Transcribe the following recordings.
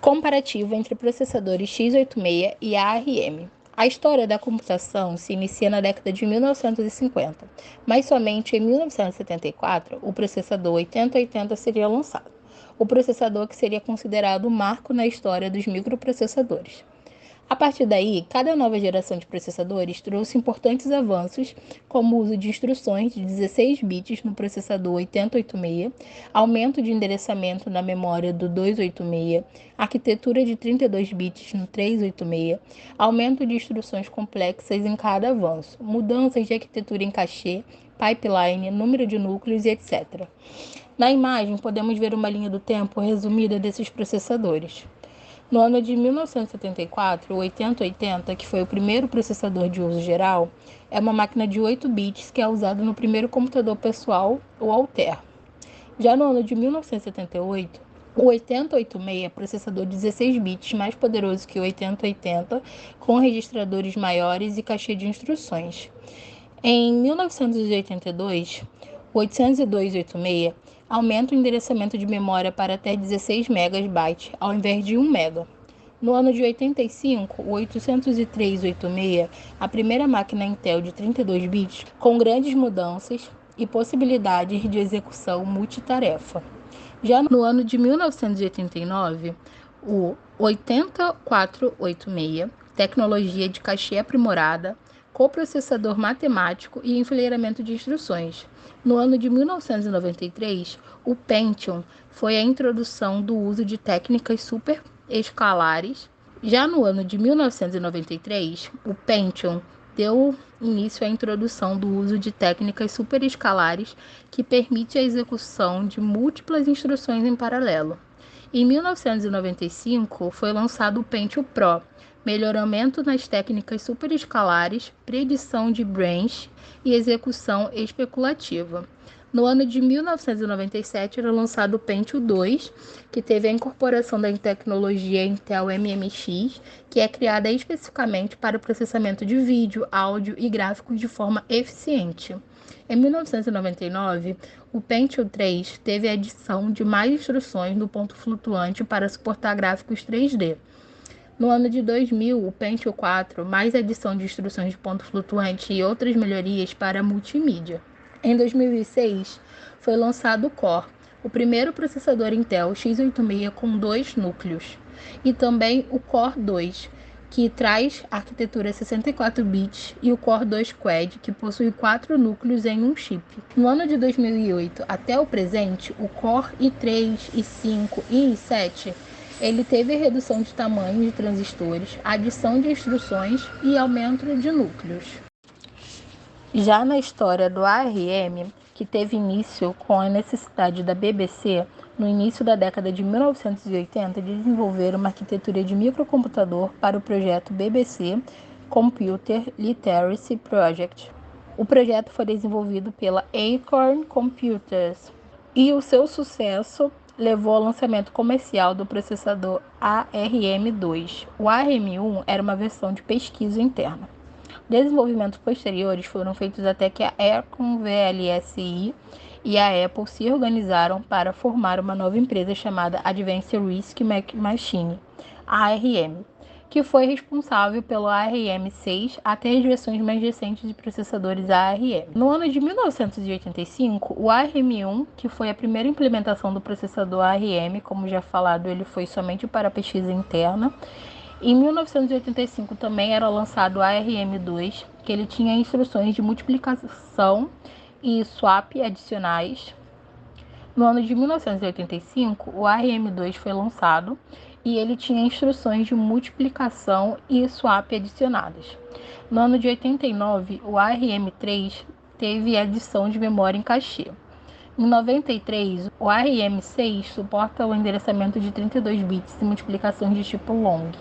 Comparativo entre processadores x86 e ARM. A história da computação se inicia na década de 1950, mas somente em 1974 o processador 8080 seria lançado, o processador que seria considerado o marco na história dos microprocessadores. A partir daí, cada nova geração de processadores trouxe importantes avanços, como o uso de instruções de 16 bits no processador 8086, aumento de endereçamento na memória do 286, arquitetura de 32 bits no 386, aumento de instruções complexas em cada avanço, mudanças de arquitetura em cache, pipeline, número de núcleos e etc. Na imagem, podemos ver uma linha do tempo resumida desses processadores. No ano de 1974, o 8080, que foi o primeiro processador de uso geral, é uma máquina de 8 bits que é usada no primeiro computador pessoal, o Altair. Já no ano de 1978, o 8086, processador de 16 bits mais poderoso que o 8080, com registradores maiores e cache de instruções. Em 1982, o 802.86 aumenta o endereçamento de memória para até 16 MB, ao invés de 1 MB. No ano de 85, o 803.86, a primeira máquina Intel de 32 bits, com grandes mudanças e possibilidades de execução multitarefa. Já no ano de 1989, o 8486, tecnologia de cache aprimorada, coprocessador matemático e enfileiramento de instruções. No ano de 1993, o Pentium foi a introdução do uso de técnicas superescalares. Já no ano de 1993, o Pentium deu início à introdução do uso de técnicas superescalares que permite a execução de múltiplas instruções em paralelo. Em 1995, foi lançado o Pentium Pro, melhoramento nas técnicas superescalares, predição de branch e execução especulativa. No ano de 1997, era lançado o Pentium 2, que teve a incorporação da tecnologia Intel MMX, que é criada especificamente para o processamento de vídeo, áudio e gráficos de forma eficiente. Em 1999, o Pentium 3 teve a adição de mais instruções no ponto flutuante para suportar gráficos 3D. No ano de 2000, o Pentium 4, mais adição de instruções de ponto flutuante e outras melhorias para multimídia. Em 2006, foi lançado o Core, o primeiro processador Intel x86 com 2 núcleos, e também o Core 2, que traz arquitetura 64 bits, e o Core 2 Quad, que possui 4 núcleos em um chip. No ano de 2008 até o presente, o Core i3, i5 e i7 ele teve redução de tamanho de transistores, adição de instruções e aumento de núcleos. Já na história do ARM, que teve início com a necessidade da BBC, no início da década de 1980, de desenvolver uma arquitetura de microcomputador para o projeto BBC Computer Literacy Project. O projeto foi desenvolvido pela Acorn Computers e o seu sucesso levou ao lançamento comercial do processador ARM2. O ARM1 era uma versão de pesquisa interna. Desenvolvimentos posteriores foram feitos até que a Acorn VLSI e a Apple se organizaram para formar uma nova empresa chamada Advanced RISC Machine, ARM, que foi responsável pelo ARM6 até as versões mais recentes de processadores ARM. No ano de 1985, o ARM1, que foi a primeira implementação do processador ARM, como já falado, ele foi somente para pesquisa interna. Em 1985 também era lançado o ARM2, que ele tinha instruções de multiplicação e swap adicionais. No ano de 1985, o ARM2 foi lançado e ele tinha instruções de multiplicação e swap adicionadas. No ano de 89, o ARM3 teve adição de memória em cache. Em 93, o ARM6 suporta o endereçamento de 32 bits e multiplicações de tipo long.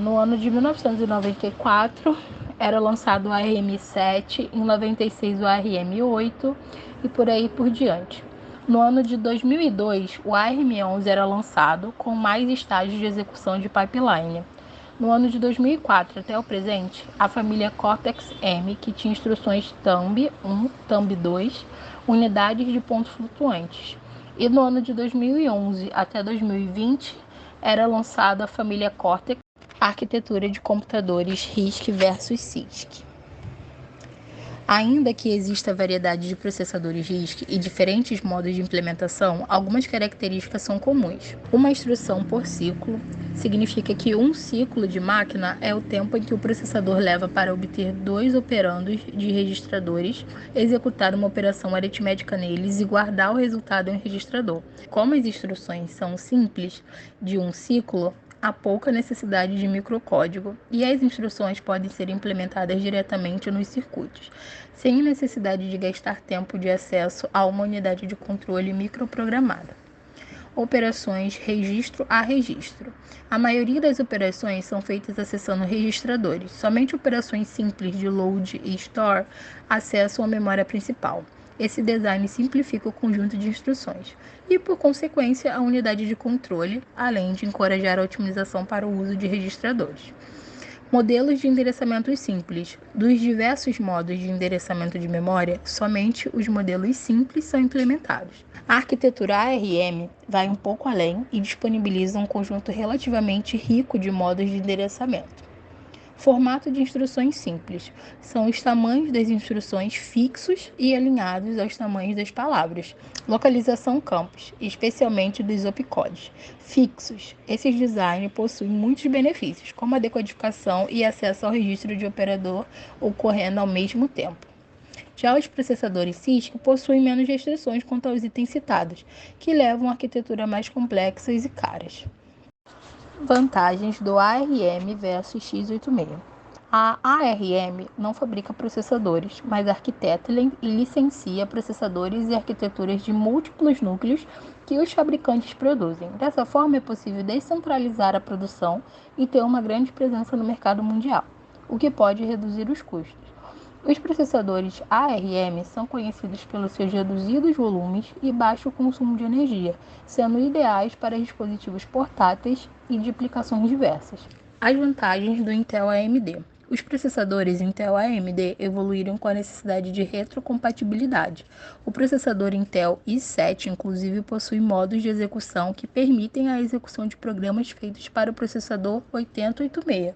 No ano de 1994, era lançado o ARM7, em 96 o ARM8 e por aí por diante. No ano de 2002, o ARM11 era lançado com mais estágios de execução de pipeline. No ano de 2004 até o presente, a família Cortex-M, que tinha instruções Thumb 1, Thumb 2, unidades de pontos flutuantes. E no ano de 2011 até 2020 era lançada a família Cortex, arquitetura de computadores RISC versus CISC. Ainda que exista variedade de processadores RISC e diferentes modos de implementação, algumas características são comuns. Uma instrução por ciclo significa que um ciclo de máquina é o tempo em que o processador leva para obter dois operandos de registradores, executar uma operação aritmética neles e guardar o resultado em um registrador. Como as instruções são simples, de um ciclo, há pouca necessidade de microcódigo e as instruções podem ser implementadas diretamente nos circuitos, sem necessidade de gastar tempo de acesso a uma unidade de controle microprogramada. Operações registro a registro. A maioria das operações são feitas acessando registradores. Somente operações simples de load e store acessam a memória principal. Esse design simplifica o conjunto de instruções e, por consequência, a unidade de controle, além de encorajar a otimização para o uso de registradores. Modelos de endereçamento simples. Dos diversos modos de endereçamento de memória, somente os modelos simples são implementados. A arquitetura ARM vai um pouco além e disponibiliza um conjunto relativamente rico de modos de endereçamento. Formato de instruções simples. São os tamanhos das instruções fixos e alinhados aos tamanhos das palavras. Localização campos, especialmente dos opcodes. Fixos. Esses designs possuem muitos benefícios, como a decodificação e acesso ao registro de operador ocorrendo ao mesmo tempo. Já os processadores CISC possuem menos restrições quanto aos itens citados, que levam a arquitetura mais complexas e caras. Vantagens do ARM versus x86. A ARM não fabrica processadores, mas arquiteta e licencia processadores e arquiteturas de múltiplos núcleos que os fabricantes produzem. Dessa forma, é possível descentralizar a produção e ter uma grande presença no mercado mundial, o que pode reduzir os custos. Os processadores ARM são conhecidos pelos seus reduzidos volumes e baixo consumo de energia, sendo ideais para dispositivos portáteis e de aplicações diversas. As vantagens do Intel AMD. Os processadores Intel AMD evoluíram com a necessidade de retrocompatibilidade. O processador Intel i7, inclusive, possui modos de execução que permitem a execução de programas feitos para o processador 8086.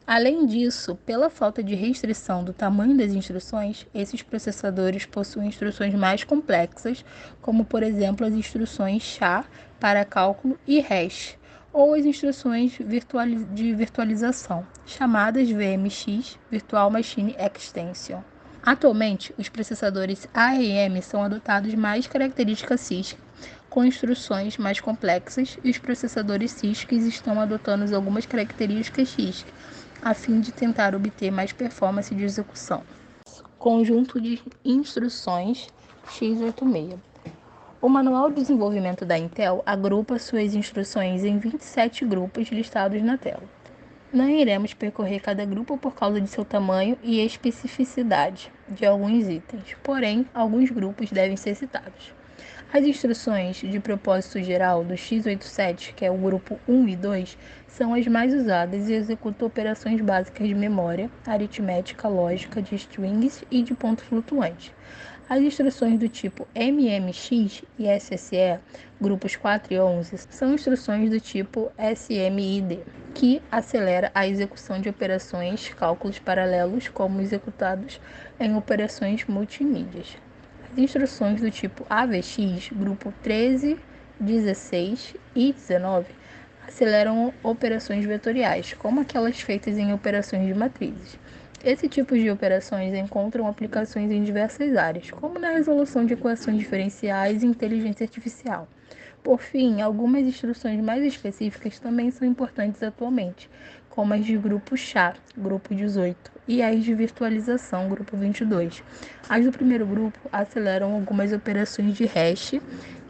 Além disso, pela falta de restrição do tamanho das instruções, esses processadores possuem instruções mais complexas, como por exemplo as instruções SHA para cálculo e hash, ou as instruções de virtualização, chamadas VMX, Virtual Machine Extension. Atualmente, os processadores ARM são adotados mais características CISC, com instruções mais complexas, e os processadores CISC estão adotando algumas características RISC, a fim de tentar obter mais performance de execução. Conjunto de instruções x86. O Manual de Desenvolvimento da Intel agrupa suas instruções em 27 grupos listados na tela. Não iremos percorrer cada grupo por causa de seu tamanho e especificidade de alguns itens, porém, alguns grupos devem ser citados. As instruções de propósito geral do x87, que é o grupo 1 e 2, são as mais usadas e executam operações básicas de memória, aritmética, lógica, de strings e de pontos flutuantes. As instruções do tipo MMX e SSE, grupos 4 e 11, são instruções do tipo SMID, que acelera a execução de operações, cálculos paralelos, como executados em operações multimídias. As instruções do tipo AVX, grupo 13, 16 e 19, aceleram operações vetoriais, como aquelas feitas em operações de matrizes. Esse tipo de operações encontram aplicações em diversas áreas, como na resolução de equações diferenciais e inteligência artificial. Por fim, algumas instruções mais específicas também são importantes atualmente, como as de grupo SHA, grupo 18, e as de virtualização, grupo 22. As do primeiro grupo aceleram algumas operações de hash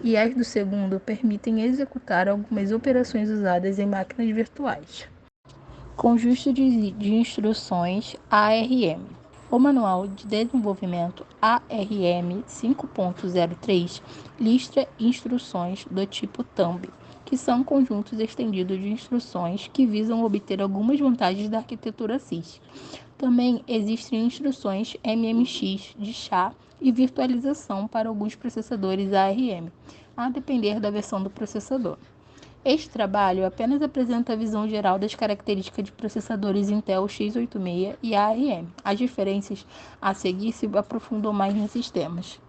e as do segundo permitem executar algumas operações usadas em máquinas virtuais. Conjunto de instruções ARM. O Manual de Desenvolvimento ARM 5.03 lista instruções do tipo Thumb, que são conjuntos estendidos de instruções que visam obter algumas vantagens da arquitetura CISC. Também existem instruções MMX de SHA e virtualização para alguns processadores ARM. a depender da versão do processador. Este trabalho apenas apresenta a visão geral das características de processadores Intel x86 e ARM. As diferenças a seguir se aprofundam mais nesses temas.